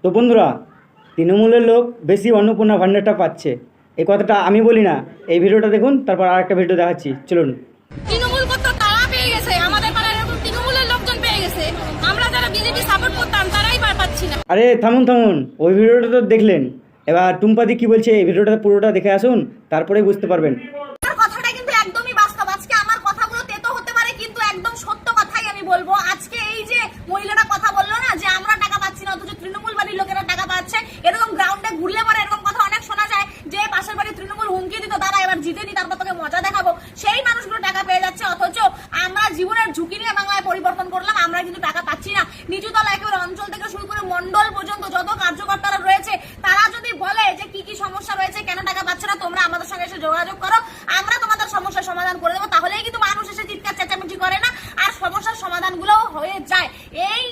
তো বন্ধুরা, তৃণমূলের লোক বেশি অন্নপূর্ণা ভাণ্ডারটা পাচ্ছে, এই কথাটা আমি বলি না। এই ভিডিওটা দেখুন, তারপর আর একটা ভিডিও দেখাচ্ছি, চলুন। তৃণমূল করতো তারা পেয়ে গেছে, আমাদের পাড়ার এরকম তৃণমূলের লোকজন পেয়ে গেছে। আমরা যারা বিজেপি সাপোর্ট করতাম তারাই পাচ্ছি না। আরে থামুন, ওই ভিডিওটা তো দেখলেন, এবার টুম্পাদি কি বলছে এই ভিডিওটা পুরোটা দেখে আসুন, তারপরেই বুঝতে পারবেন। কথাটা কিন্তু একদমই বাস্তব। আজকে আমার কথাগুলো তেতো হতে পারে, কিন্তু একদম সত্য কথাই আমি বলবো। আজকে এই যে মহিলাটা কথা বললো না যে আমরা টাকা পাচ্ছি না, অথচ তৃণমূল বাড়ির লোকেরা টাকা পাচ্ছে, এরকম গ্রাউন্ডে ঘুরলে পরে এরকম কথা অনেক শোনা যায় যে পাশের বাড়ির তৃণমূল হুমকি দিত, দাদা এবার জিতে নি, তারপর তোকে মজা দেখাবো। সেই মানুষগুলো টাকা পেয়ে যাচ্ছে, অথচ আমরা জীবনের ঝুঁকি নিয়ে বাংলায় পরিবর্তন করলাম, আমরা কিন্তু টাকা পাচ্ছি না। নিচুতলা একেবারে অঞ্চল থেকে শুরু করে মন্ডল পর্যন্ত যত কার্যকর্তারা রয়েছে, তারা যদি বলে যে কি কি সমস্যা রয়েছে, কেন টাকা পাচ্ছে না, তোমরা আমাদের সঙ্গে এসে যোগাযোগ করো, আমরা তোমাদের সমস্যার সমাধান করে দেবো। তাহলেই কিন্তু মানুষ এসে চিৎকার চেঁচামেচি করে না, আর সমস্যার সমাধানগুলো হয়ে যায়। এই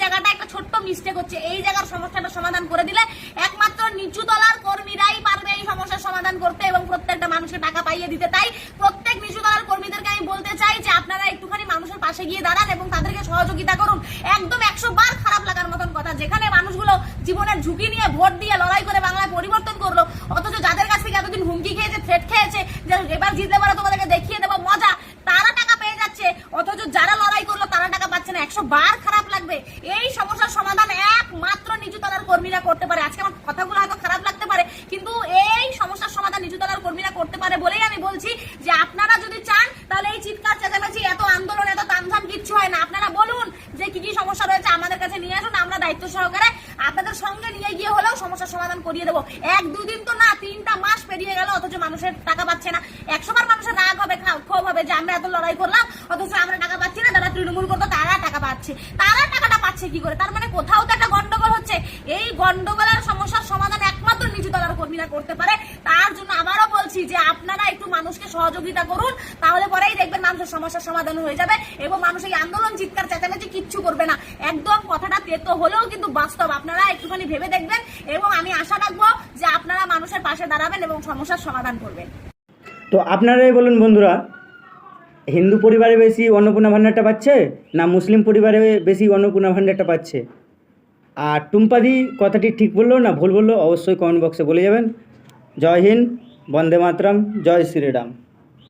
জায়গাটা একটা ছোট্ট মিস্টেক হচ্ছে। এই জায়গার সমস্যাটা সমাধান করে দিলে একমাত্র নিচুতলার কর্মীরাই পারবে এই সমস্যার সমাধান করতে এবং প্রত্যেকটা মানুষকে টাকা পাইয়ে দিতে। তাই প্রত্যেক নিচুতলার কর্মীদেরকে আমি বলতে চাই যে আপনারা একটুখানি মানুষের পাশে গিয়ে দাঁড়ান এবং তাদেরকে সহযোগিতা করুন। একদম 100 বার খারাপ লাগার মতন কথা, যেখানে মানুষগুলো জীবনের ঝুঁকি নিয়ে ভোট দিয়ে লড়াই করে বাংলায় পরিবর্তন করলো, অথচ যাদের কাছ থেকে এতদিন হুমকি খেয়েছে, থ্রেট খেয়েছে যে এবার জিতলে পারে তোমাদেরকে দেখিয়ে দেবো মজা, তারা টাকা পেয়ে যাচ্ছে, অথচ যারা লড়াই করলো তারা টাকা পাচ্ছে না। 100 বার খারাপ লাগবে। এই সমস্যার সমাধান একমাত্র নিচুতলার কর্মীরা করতে পারে। আজকে আমার কথাগুলো হয়তো খারাপ লাগতে পারে, কিন্তু এই সমস্যার সমাধান নিচুতলার কর্মীরা করতে পারে বলেই আমি বলছি যে আপনারা যদি চান তাহলে এই চিৎকার চেঁচামেচি, এত আন্দোলন, এত তামঝাম কিচ্ছু হয় না। আপনারা বলুন যে কি কি সমস্যা রয়েছে, আমাদের কাছে নিয়ে আসুন, আমরা দায়িত্ব সহকারে আপনাদের সঙ্গে নিয়ে গিয়ে হলেও সমস্যার সমাধান করিয়ে দেবো। 1-2 দিন তো না, 3টা মাস পেরিয়ে গেল, অথচ মানুষের টাকা পাচ্ছে না। 100 বার মানুষের রাগ হবে, ক্ষোভ হবে যে আমরা এত লড়াই করলাম, অথচ আমরা টাকা পাচ্ছি না। যারা তৃণমূল করতো তারা টাকা পাচ্ছে, তারা টাকাটা পাচ্ছে কি করে? তার মানে কোথাও তো একটা গন্ডগোল হচ্ছে। এই গন্ডগোলের সমস্যার সমাধান একমাত্র নিচুতলার কর্মীরা করতে পারে। তার জন্য আবারও বলছি যে আপনারা একটু মানুষকে সহযোগিতা করুন, তাহলে পরেই দেখবেন মানুষের সমস্যার সমাধান হয়ে যাবে এবং মানুষ এই আন্দোলন, চিৎকার চেঁচামেচি কিচ্ছু করবে না। একদম কথাটা তেতো হলেও কিন্তু বাস্তব। আপনারা একটুখানি ভেবে দেখবেন এবং আমি আশা রাখবো যে আপনারা মানুষের পাশে দাঁড়াবেন এবং সমস্যার সমাধান করবেন। তো আপনারাই বলুন বন্ধুরা, হিন্দু পরিবারে বেশি অন্নপূর্ণা ভাণ্ডারটা পাচ্ছে না মুসলিম পরিবারে বেশি অন্নপূর্ণা ভাণ্ডারটা পাচ্ছে? আর টুম্পাদি কথাটি ঠিক বললো না ভুল বললো, অবশ্যই কমেন্ট বক্সে বলে যাবেন। জয় হিন্দ, বন্দে মাতরম, জয় শ্রীরাম।